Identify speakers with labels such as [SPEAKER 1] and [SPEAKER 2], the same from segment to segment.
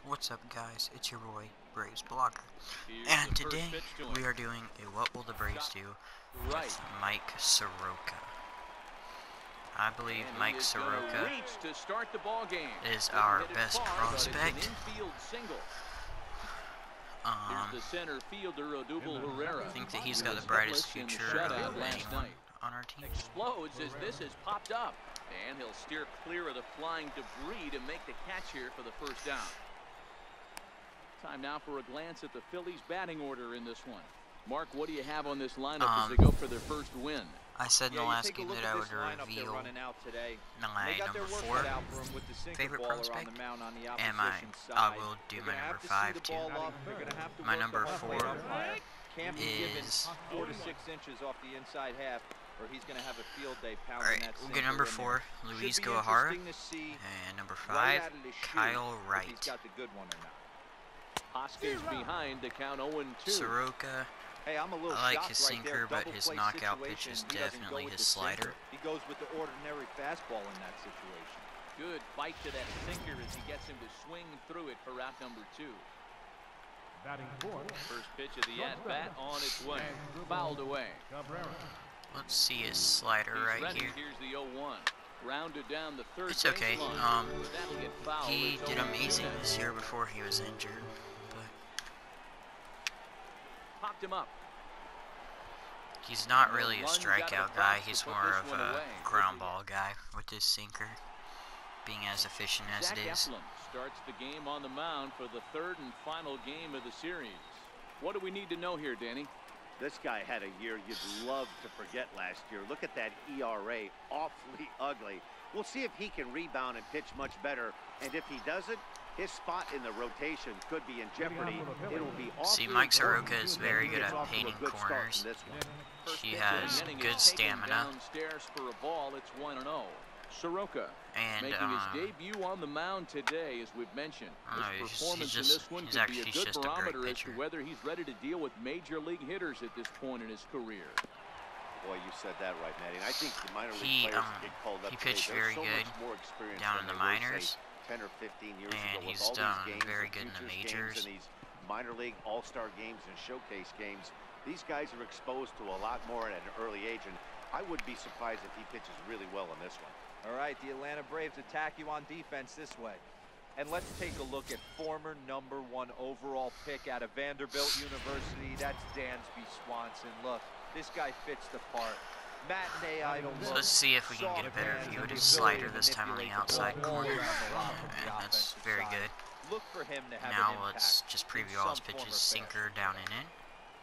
[SPEAKER 1] What's up, guys? It's your boy, Braves Blogger, and today we are doing a What Will the Braves Do with Mike Soroka. I believe Mike Soroka is our best prospect. I think that he's got the brightest future of anyone on our team.
[SPEAKER 2] Explodes as this is popped up, and he'll steer clear of the flying debris to make the catch here for the first down. Time now for a glance at the Phillies' batting order in this one. Mark, what do you have on this lineup as they go for their first win?
[SPEAKER 1] I said in the last game that I would reveal my number 4 favorite prospect, and I will do my number 5 too. My number 4 is...
[SPEAKER 3] Alright,
[SPEAKER 1] we'll get number 4, Luis Guajara, and number 5, Kyle Wright.
[SPEAKER 2] Hoskins behind, the count 0-2.
[SPEAKER 1] Soroka, I like his sinker, but his knockout pitch is definitely his slider.
[SPEAKER 3] He goes with the ordinary fastball in that situation.
[SPEAKER 2] Good bite to that sinker as he gets him to swing through it for route number 2. First pitch of the at-bat on its way. Fouled away.
[SPEAKER 1] Let's see his slider right here.
[SPEAKER 2] Here's the 0-1. Rounded down the third.
[SPEAKER 1] It's okay. He did amazing this year before he was injured.
[SPEAKER 2] Popped him up.
[SPEAKER 1] He's not really a strikeout guy. He's more of a ground ball guy with his sinker, being as efficient as it is.
[SPEAKER 2] Starts the game on the mound for the third and final game of the series. What do we need to know here, Danny?
[SPEAKER 4] This guy had a year you'd love to forget last year. Look at that ERA, awfully ugly. We'll see if he can rebound and pitch much better. And if he doesn't, his spot in the rotation could be in jeopardy. It'll be
[SPEAKER 1] See, Mike Soroka is very good at painting corners. He has good stamina.
[SPEAKER 2] For a ball, it's 1-0. Soroka making his debut on the mound today, as we've mentioned. His performance in this one could be a good barometer as to whether he's ready to deal with major league hitters at this point in his career.
[SPEAKER 4] Boy, you said that right, Matty. And I think the minor league players get called up.
[SPEAKER 1] He pitched very good down in the minors.
[SPEAKER 4] 10 or 15 years
[SPEAKER 1] and
[SPEAKER 4] ago,
[SPEAKER 1] he's done very good in the majors.
[SPEAKER 4] And these minor league all-star games and showcase games, these guys are exposed to a lot more at an early age, and I would be surprised if he pitches really well in this one.
[SPEAKER 3] All right, the Atlanta Braves attack you on defense this way. And let's take a look at former #1 overall pick out of Vanderbilt University. That's Dansby Swanson. Look, this guy fits the part. Matinee idol.
[SPEAKER 1] So let's see if we can get a better view of his slider this time on the outside corner. And that's very good.
[SPEAKER 3] Look for him to have
[SPEAKER 1] now let's just preview all his pitches. Sinker down and in.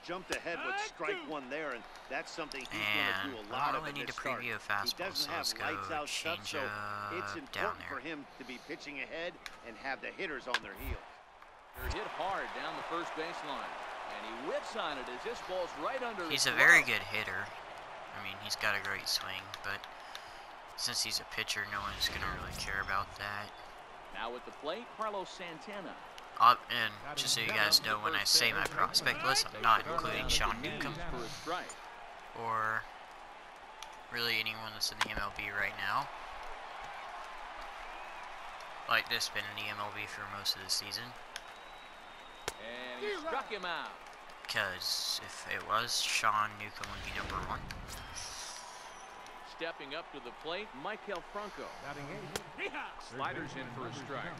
[SPEAKER 4] Jumped ahead with strike 1 there, and that's something he's going to do a lot
[SPEAKER 1] I don't
[SPEAKER 4] of.
[SPEAKER 1] Really need to preview a fastball, so let's go change
[SPEAKER 4] it's
[SPEAKER 1] down
[SPEAKER 4] important
[SPEAKER 1] there.
[SPEAKER 4] for him to be pitching ahead and have the hitters on their heels.
[SPEAKER 2] They're hit hard down the first baseline, and he whips on it as this ball's right under.
[SPEAKER 1] He's a very good hitter. I mean, he's got a great swing, but since he's a pitcher, no one's going to really care about that.
[SPEAKER 2] Now at the plate, Carlos Santana.
[SPEAKER 1] And just so you guys know, when I say my prospect list, I'm not including Sean Newcomb or really anyone that's in the MLB right now. Like this been in the MLB for most of the season.
[SPEAKER 2] And he struck him out.
[SPEAKER 1] Because if it was, Sean Newcomb would be number 1.
[SPEAKER 2] Stepping up to the plate, Michael Franco. Sliders in for a strike.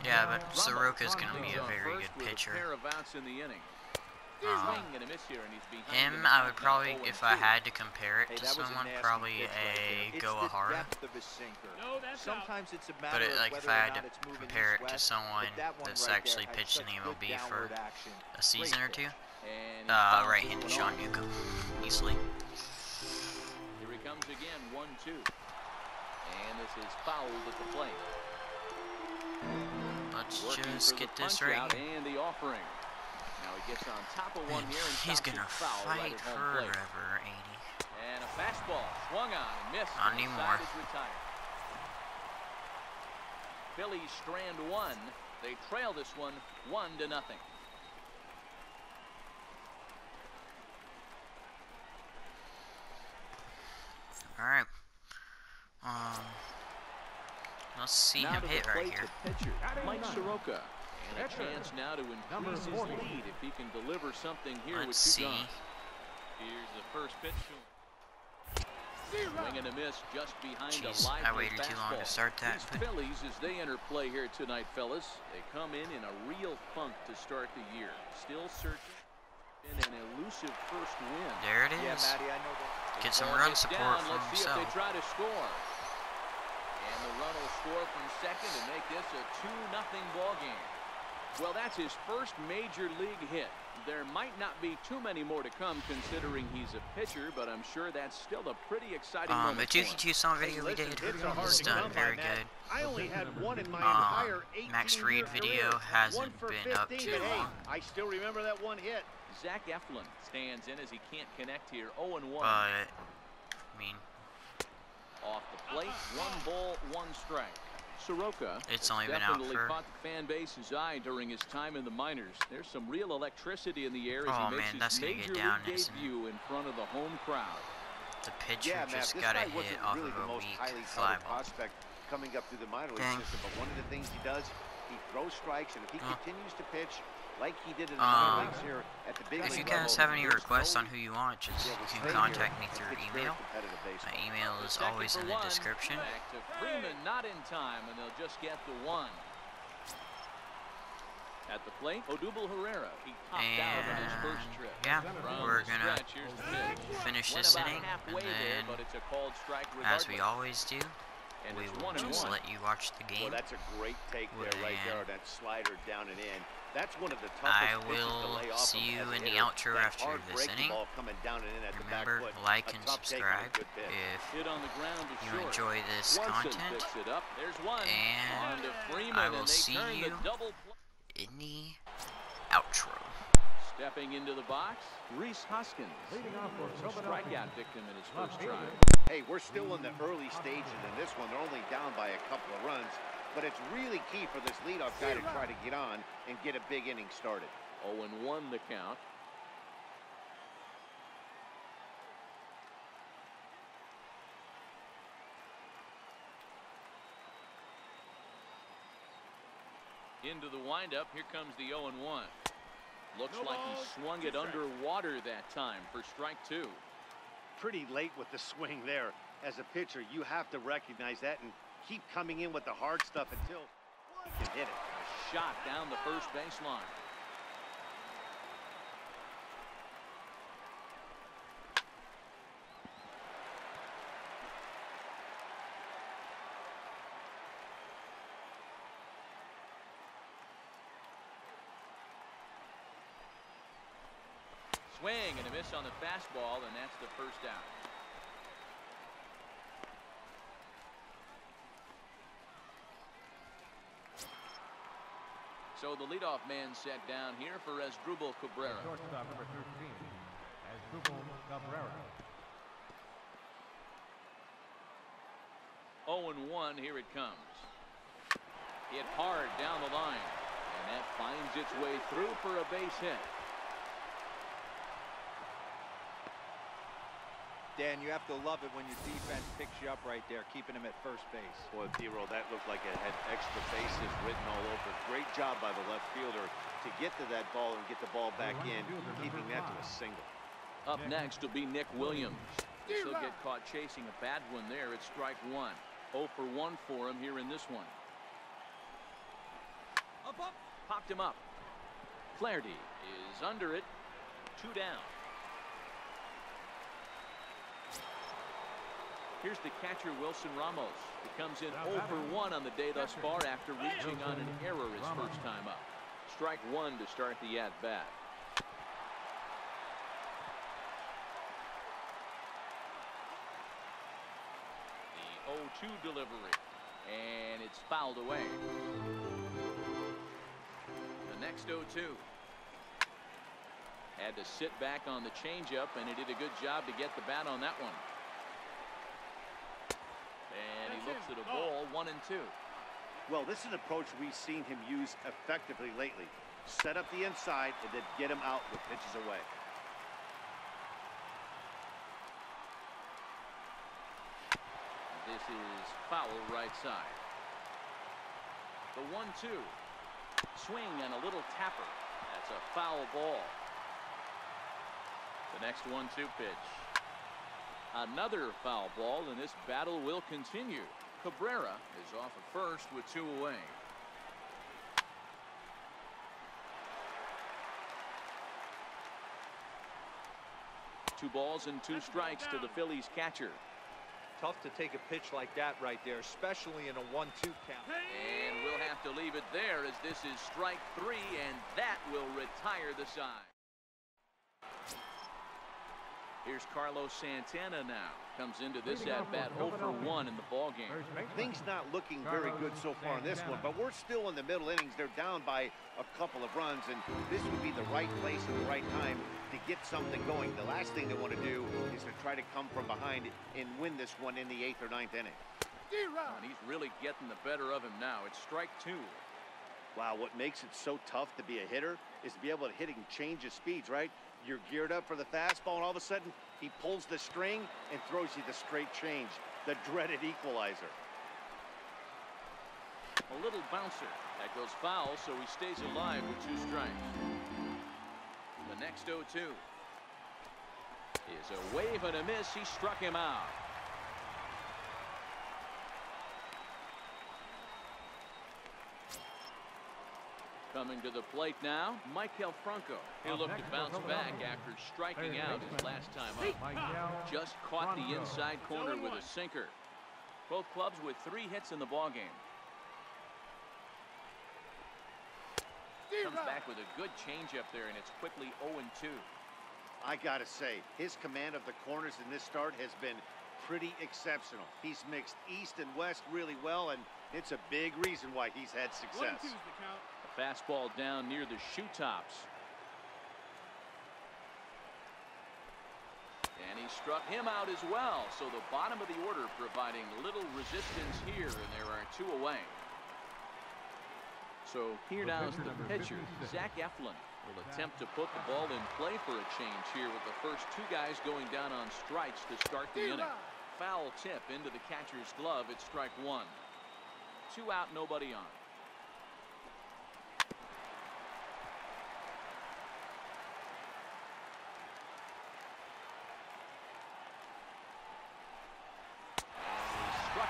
[SPEAKER 1] Yeah, but Soroka's going to be a very good pitcher. Him, I would probably, if I had to compare it to someone, probably a Guajara. But if I had to compare it to someone that's actually pitched in the MLB for a season or two, right-handed Sean Newcomb, easily.
[SPEAKER 2] Here he comes again, 1-2. And this is fouled at the plate.
[SPEAKER 1] Let's just get this right here.
[SPEAKER 2] And the offering. Now he gets on top of one here and
[SPEAKER 1] he's gonna fight forever, 80.
[SPEAKER 2] And a fastball swung on and missed.
[SPEAKER 1] Not anymore.
[SPEAKER 2] Phillies strand 1. They trail this one 1-0.
[SPEAKER 1] All right. Let's see
[SPEAKER 2] Now
[SPEAKER 1] him
[SPEAKER 2] to
[SPEAKER 1] hit
[SPEAKER 2] the
[SPEAKER 1] right
[SPEAKER 2] plate,
[SPEAKER 1] here.
[SPEAKER 2] the pitcher, Mike Soroka. And a chance now to increase his lead if he can deliver something here with two gone. Here's the first pitch to him. Swing and a miss just behind a lively
[SPEAKER 1] I waited too long to start that.
[SPEAKER 2] These Phillies, as they enter play here tonight, fellas, they come in a real funk to start the year. Still searching in an elusive first win.
[SPEAKER 1] There it is.
[SPEAKER 3] Yeah, Matty, I know that.
[SPEAKER 1] Get some run support from
[SPEAKER 2] Let's see if
[SPEAKER 1] himself.
[SPEAKER 2] they try to score. And the run will score from second to make this a 2-0 ball game. Well, that's his first major league hit. There might not be too many more to come considering he's a pitcher, but I'm sure that's still a pretty exciting moment.
[SPEAKER 1] The 2K2 song video we did was done very good.
[SPEAKER 4] I only had one in my entire 18
[SPEAKER 1] Max Fried video hasn't been up too long.
[SPEAKER 4] I still remember that one hit.
[SPEAKER 2] Zach Eflin stands in as he can't connect here. 0-1.
[SPEAKER 1] But, I mean,
[SPEAKER 2] off the plate, 1 ball, 1 strike. Soroka
[SPEAKER 1] it's only been out
[SPEAKER 2] definitely
[SPEAKER 1] for...
[SPEAKER 2] caught the fan base's eye during his time in the minors. There's some real electricity in the air as
[SPEAKER 1] Oh,
[SPEAKER 2] he makes
[SPEAKER 1] man, that's
[SPEAKER 2] his
[SPEAKER 1] gonna
[SPEAKER 2] major
[SPEAKER 1] get down,
[SPEAKER 2] league
[SPEAKER 1] isn't it?
[SPEAKER 2] debut in front of the home crowd.
[SPEAKER 1] The pitcher
[SPEAKER 4] Yeah,
[SPEAKER 1] just
[SPEAKER 4] Matt,
[SPEAKER 1] got a
[SPEAKER 4] this guy
[SPEAKER 1] hit
[SPEAKER 4] wasn't
[SPEAKER 1] off
[SPEAKER 4] really
[SPEAKER 1] of
[SPEAKER 4] the
[SPEAKER 1] a
[SPEAKER 4] most
[SPEAKER 1] weak
[SPEAKER 4] highly
[SPEAKER 1] fly
[SPEAKER 4] touted
[SPEAKER 1] ball.
[SPEAKER 4] prospect coming up through the minor league
[SPEAKER 1] Dang.
[SPEAKER 4] system, but one of the things he does, he throws strikes, and if he continues to pitch like he did in the minor leagues here at the big
[SPEAKER 1] If you
[SPEAKER 4] league
[SPEAKER 1] guys
[SPEAKER 4] level,
[SPEAKER 1] have any
[SPEAKER 4] there's
[SPEAKER 1] requests
[SPEAKER 4] no
[SPEAKER 1] on who you want, just
[SPEAKER 4] Yeah,
[SPEAKER 1] you
[SPEAKER 4] we'll
[SPEAKER 1] can
[SPEAKER 4] stay
[SPEAKER 1] contact
[SPEAKER 4] here.
[SPEAKER 1] me through
[SPEAKER 4] It's very
[SPEAKER 1] email.
[SPEAKER 4] competitive baseball.
[SPEAKER 1] My email is
[SPEAKER 2] Second
[SPEAKER 1] always
[SPEAKER 2] for
[SPEAKER 1] in the
[SPEAKER 2] one.
[SPEAKER 1] description.
[SPEAKER 2] Back to Freeman, not in time, and they'll just get the 1. At the plate, Odubel Herrera. He popped out on his first trip.
[SPEAKER 1] Yeah,
[SPEAKER 2] From
[SPEAKER 1] we're
[SPEAKER 2] the
[SPEAKER 1] gonna
[SPEAKER 2] stretch, here's the pitch.
[SPEAKER 1] finish
[SPEAKER 2] Went
[SPEAKER 1] this
[SPEAKER 2] about
[SPEAKER 1] inning, and
[SPEAKER 2] halfway there,
[SPEAKER 1] then,
[SPEAKER 2] but it's a called strike
[SPEAKER 1] as we
[SPEAKER 2] regardless.
[SPEAKER 1] always do,
[SPEAKER 2] And
[SPEAKER 1] we
[SPEAKER 2] it's
[SPEAKER 1] will
[SPEAKER 2] 1-1.
[SPEAKER 1] just let you watch the game.
[SPEAKER 4] Well, that's a great take there, right there, on that slider down and in. That's one of the toughest
[SPEAKER 1] I
[SPEAKER 4] pitches to
[SPEAKER 1] will
[SPEAKER 4] lay off
[SPEAKER 1] see
[SPEAKER 4] him
[SPEAKER 1] you
[SPEAKER 4] as a
[SPEAKER 1] in the
[SPEAKER 4] hitter.
[SPEAKER 1] outro
[SPEAKER 4] That
[SPEAKER 1] after
[SPEAKER 4] hard
[SPEAKER 1] this
[SPEAKER 4] breaking
[SPEAKER 1] inning.
[SPEAKER 4] ball coming down and in at the back
[SPEAKER 1] Remember,
[SPEAKER 4] foot.
[SPEAKER 1] like
[SPEAKER 4] A
[SPEAKER 1] and
[SPEAKER 4] tough take on a
[SPEAKER 1] subscribe
[SPEAKER 4] good pitch.
[SPEAKER 1] if
[SPEAKER 2] Hit on the ground to
[SPEAKER 1] you
[SPEAKER 2] short.
[SPEAKER 1] enjoy this
[SPEAKER 2] Swanson
[SPEAKER 1] content,
[SPEAKER 2] picks it up. There's one. On
[SPEAKER 1] and
[SPEAKER 2] to Freeman,
[SPEAKER 1] I will
[SPEAKER 2] and they
[SPEAKER 1] see
[SPEAKER 2] turn the
[SPEAKER 1] you
[SPEAKER 2] double play.
[SPEAKER 1] in the outro.
[SPEAKER 2] Stepping into the box, Reese Hoskins. Strikeout victim in his first try.
[SPEAKER 4] Hey, we're still in the early stages in this one. They're only down by a couple of runs, but it's really key for this leadoff guy to try to get on and get a big inning started.
[SPEAKER 2] 0-1 the count. Into the windup. Here comes the 0-1. Looks like he swung it underwater that time for strike 2.
[SPEAKER 4] Pretty late with the swing there. As a pitcher, you have to recognize that and keep coming in with the hard stuff until you can hit it.
[SPEAKER 2] A shot down the first baseline. Swing and a miss on the fastball, and that's the first out. So the leadoff man set down here for Asdrubal Cabrera.
[SPEAKER 5] Shortstop number 13, Asdrubal Cabrera.
[SPEAKER 2] 0-1, here it comes. Hit hard down the line, and that finds its way through for a base hit.
[SPEAKER 3] Dan, you have to love it when your defense picks you up right there, keeping him at first base.
[SPEAKER 4] Boy, D-Roll, that looked like it had extra bases written all over. Great job by the left fielder to get to that ball and get the ball back in, keeping that to a single.
[SPEAKER 2] Up next will be Nick Williams. He'll get caught chasing a bad one there at strike 1. 0 for 1 for him here in this one. Up. Popped him up. Flaherty is under it. 2 down. Here's the catcher, Wilson Ramos. He comes in 0 for 1 on the day thus far after reaching on an error his first time up. Strike 1 to start the at-bat. The 0-2 delivery. And it's fouled away. The next 0-2. Had to sit back on the changeup, and he did a good job to get the bat on that one. And he looks at a ball, 1-2.
[SPEAKER 4] Well, this is an approach we've seen him use effectively lately. Set up the inside and then get him out with pitches away.
[SPEAKER 2] This is foul right side. The 1-2. Swing and a little tapper. That's a foul ball. The next 1-2 pitch. Another foul ball, and this battle will continue. Cabrera is off at first with 2 away. Two balls and 2 strikes to the Phillies catcher.
[SPEAKER 3] Tough to take a pitch like that right there, especially in a 1-2 count.
[SPEAKER 2] And we'll have to leave it there as this is strike 3, and that will retire the side. Here's Carlos Santana now. Comes into this at-bat 0 for 1 in the ballgame.
[SPEAKER 4] Things not looking very good so far in this one, but we're still in the middle innings. They're down by a couple of runs, and this would be the right place at the right time to get something going. The last thing they want to do is to try to come from behind and win this one in the 8th or 9th inning.
[SPEAKER 2] And he's really getting the better of him now. It's strike 2.
[SPEAKER 4] Wow, what makes it so tough to be a hitter is to be able to hit and change his speeds, right? You're geared up for the fastball, and all of a sudden, he pulls the string and throws you the straight change, the dreaded equalizer.
[SPEAKER 2] A little bouncer. That goes foul, so he stays alive with 2 strikes. The next 0-2 is a wave and a miss. He struck him out. Coming to the plate now, Mike Franco. He'll look to bounce back after striking out his last time up. Just caught the inside corner with a sinker. Both clubs with 3 hits in the ballgame. Comes back with a good changeup there, and it's quickly 0-2.
[SPEAKER 4] I gotta say, his command of the corners in this start has been pretty exceptional. He's mixed east and west really well, and it's a big reason why he's had success.
[SPEAKER 2] Fastball down near the shoe tops. And he struck him out as well. So the bottom of the order providing little resistance here, and there are 2 away. So here now is the pitcher, Zach Eflin, will attempt to put the ball in play for a change here with the first 2 guys going down on strikes to start the inning. Foul tip into the catcher's glove. It's strike 1. 2 out, nobody on.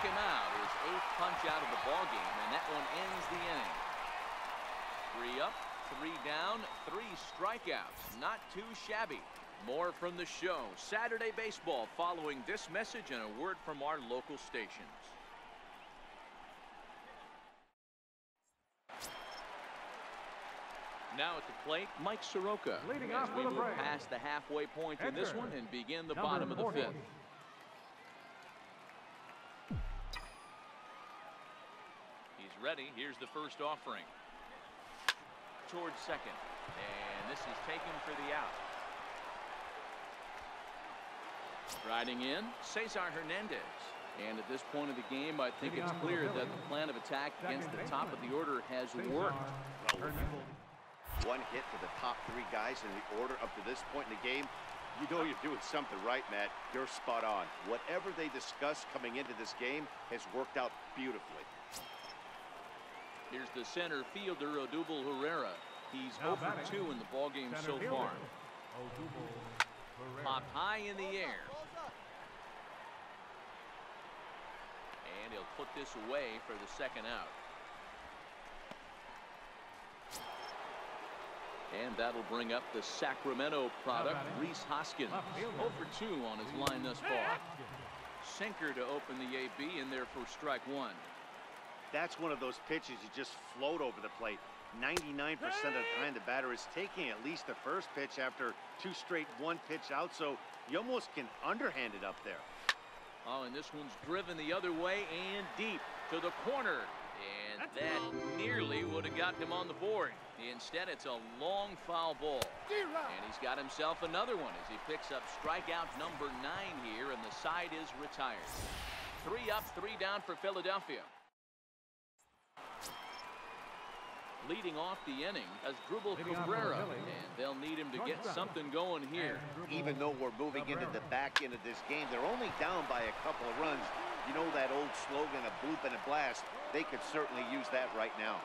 [SPEAKER 2] Him out, his 8th punch out of the ball game, and that one ends the inning. 3 up, 3 down, 3 strikeouts. Not too shabby. More from the show. Saturday baseball following this message and a word from our local stations. Now at the plate, Mike Soroka. As we move past the halfway point in this one and begin the bottom of the 5th. Ready. Here's the first offering. Towards second. And this is taken for the out. Riding in, Cesar Hernandez. And at this point of the game, I think it's clear that the plan of attack against the top of the order has worked.
[SPEAKER 4] One hit to the top 3 guys in the order up to this point in the game. You know you're doing something right, Matt. You're spot on. Whatever they discussed coming into this game has worked out beautifully.
[SPEAKER 2] Here's the center fielder, Odubel Herrera. He's 0 for 2 in the ballgame so far. Popped high in the air. And he'll put this away for the second out. And that'll bring up the Sacramento product, Rhys Hoskins. 0 for 2 on his line thus far. Sinker to open the AB, in there for strike 1.
[SPEAKER 4] That's one of those pitches you just float over the plate. 99% of the time, the batter is taking at least the first pitch after 2 straight 1-pitch out, so you almost can underhand it up there.
[SPEAKER 2] Oh, and this one's driven the other way and deep to the corner. And that nearly would have gotten him on the board. Instead, it's a long foul ball. And he's got himself another one as he picks up strikeout number 9 here, and the side is retired. 3 up, 3 down for Philadelphia. Leading off the inning as Asdrubal Cabrera, and they'll need him to get something going here.
[SPEAKER 4] Even though we're moving into the back end of this game, they're only down by a couple of runs. You know that old slogan, a bloop and a blast? They could certainly use that right now.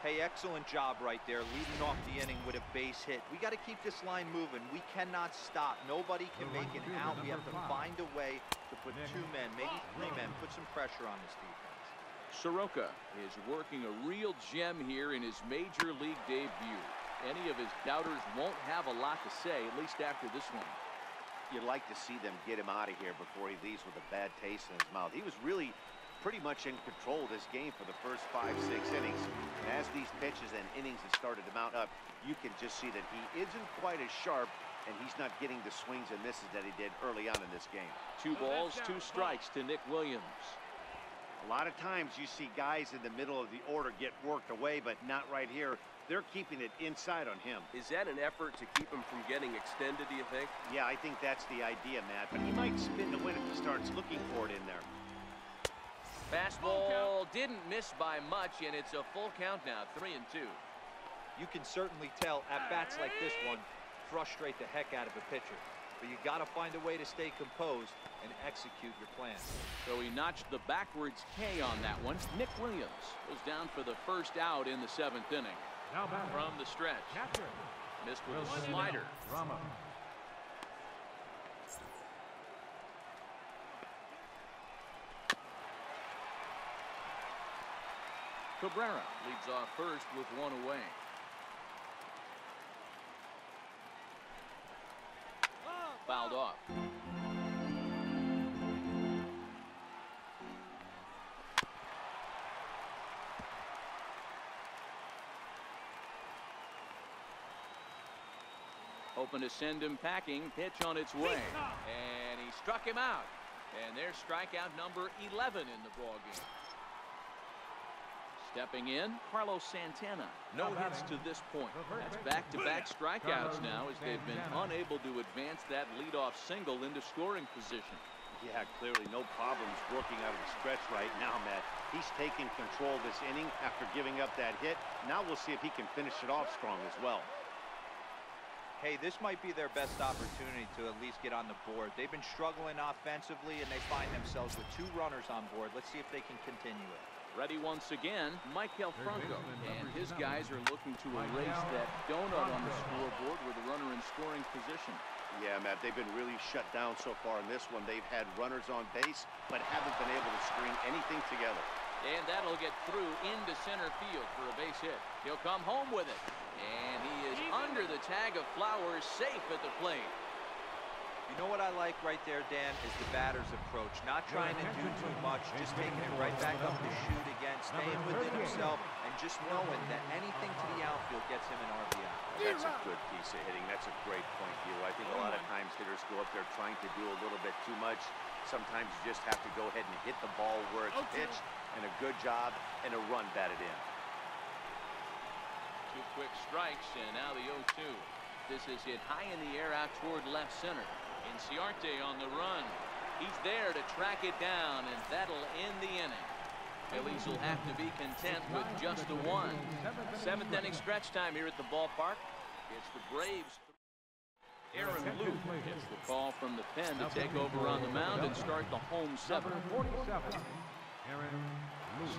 [SPEAKER 3] Hey, excellent job right there, leading off the inning with a base hit. We got to keep this line moving. We cannot stop. Nobody can make an out. We have to find a way to put 2 men, maybe 3 men, put some pressure on this defense.
[SPEAKER 2] Soroka is working a real gem here in his major league debut. Any of his doubters won't have a lot to say, at least after this one.
[SPEAKER 4] You'd like to see them get him out of here before he leaves with a bad taste in his mouth. He was really pretty much in control of this game for the first 5-6 innings. And as these pitches and innings have started to mount up, you can just see that he isn't quite as sharp, and he's not getting the swings and misses that he did early on in this game.
[SPEAKER 2] 2 balls, 2 strikes to Nick Williams.
[SPEAKER 4] A lot of times you see guys in the middle of the order get worked away, but not right here. They're keeping it inside on him.
[SPEAKER 6] Is that an effort to keep him from getting extended, do you think?
[SPEAKER 4] Yeah, I think that's the idea, Matt. But he might spin the win if he starts looking for it in there.
[SPEAKER 2] Fastball didn't miss by much, and it's a full count now, 3-2.
[SPEAKER 3] You can certainly tell at bats like this one frustrate the heck out of a pitcher. But you got to find a way to stay composed and execute your plan.
[SPEAKER 2] So he notched the backwards K on that one. Nick Williams goes down for the first out in the 7th inning.
[SPEAKER 5] Now back
[SPEAKER 2] From the stretch.
[SPEAKER 5] catcher,
[SPEAKER 2] Missed with a slider.
[SPEAKER 5] Rama.
[SPEAKER 2] Cabrera leads off first with 1 away. Fouled off. Hoping to send him packing. Pitch on its way. And he struck him out. And there's strikeout number 11 in the ballgame. Stepping in, Carlos Santana. No hits to this point. That's back-to-back strikeouts now as they've been unable to advance that leadoff single into scoring position.
[SPEAKER 4] Yeah, clearly no problems working out of the stretch right now, Matt. He's taking control of this inning after giving up that hit. Now we'll see if he can finish it off strong as well.
[SPEAKER 3] Hey, this might be their best opportunity to at least get on the board. They've been struggling offensively, and they find themselves with 2 runners on board. Let's see if they can continue it.
[SPEAKER 2] Ready once again, Mike Soroka, and his guys are looking to erase that donut on the scoreboard with a runner in scoring position.
[SPEAKER 4] Yeah, Matt, they've been really shut down so far in this one. They've had runners on base, but haven't been able to string anything together.
[SPEAKER 2] And that'll get through into center field for a base hit. He'll come home with it. And he is under the tag of Flowers, safe at the plate.
[SPEAKER 3] You know what I like right there, Dan, is the batter's approach. Not trying to do too much, just taking it right back up to shoot again, staying within himself, and just knowing that anything to the outfield gets him an RBI.
[SPEAKER 4] That's a good piece of hitting. That's a great point, Hugh. I think a lot of times hitters go up there trying to do a little bit too much. Sometimes you just have to go ahead and hit the ball where it's pitched, and a good job, and a run batted in.
[SPEAKER 2] 2 quick strikes, and now the 0-2. This is hit high in the air out toward left center. Inciarte on the run. He's there to track it down, and that'll end the inning. Phillies will have to be content with just a 1. 7th inning stretch time here at the ballpark. It's the Braves. Aaron Luke gets the call from the pen to take over on the mound and start the home 7.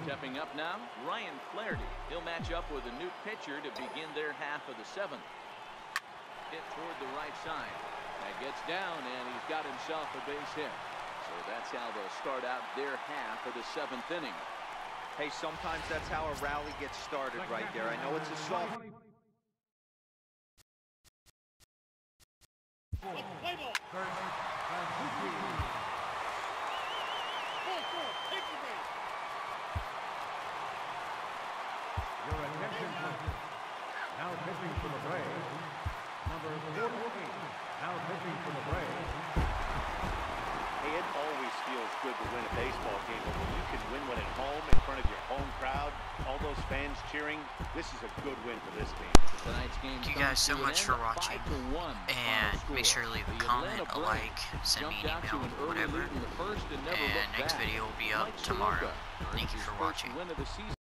[SPEAKER 2] Stepping up now, Ryan Flaherty. He'll match up with a new pitcher to begin their half of the 7th. Hit toward the right side. That gets down, and he's got himself a base hit. So that's how they'll start out their half of the 7th inning.
[SPEAKER 3] Hey, sometimes that's how a rally gets started right there. I know it's a soft.
[SPEAKER 5] Your attention, please. Now pitching for the Braves, number 48. Now pitching for the Braves.
[SPEAKER 4] Hey, it always feels good to win a baseball game, but when you can win one at home in front of your home crowd, all those fans cheering, this is a good win for this team.
[SPEAKER 2] Tonight's game.
[SPEAKER 1] Thank you guys so much for watching, and make sure to leave a comment, a like, send me an email, whatever, and next video will be up tomorrow. Thank you for watching.